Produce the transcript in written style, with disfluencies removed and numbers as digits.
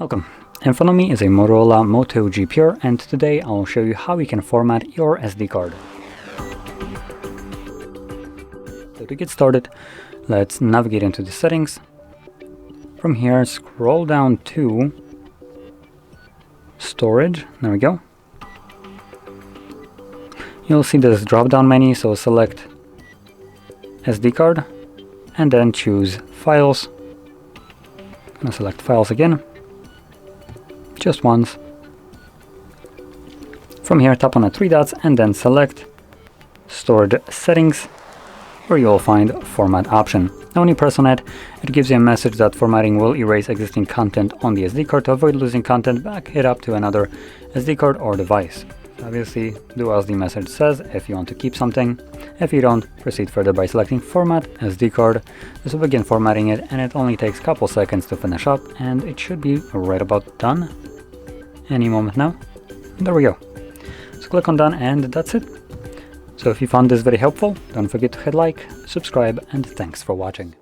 Welcome. In front of me is a Motorola Moto G Pure, and today I'll show you how you can format your SD card. So to get started, let's navigate into the settings. From here, scroll down to storage. There we go. You'll see this drop-down menu, so select SD card and then choose Files. I'm gonna select Files again, just once. From here, tap on the three dots and then select Stored Settings, where you'll find Format option. Now when you press on it, it gives you a message that formatting will erase existing content on the SD card. To avoid losing content, back it up to another SD card or device. Obviously, do as the message says if you want to keep something. If you don't, proceed further by selecting Format SD card. This will begin formatting it, and it only takes a couple seconds to finish up, and it should be right about done any moment now. There we go. So click on done, and that's it. So if you found this very helpful, don't forget to hit like, subscribe, and thanks for watching.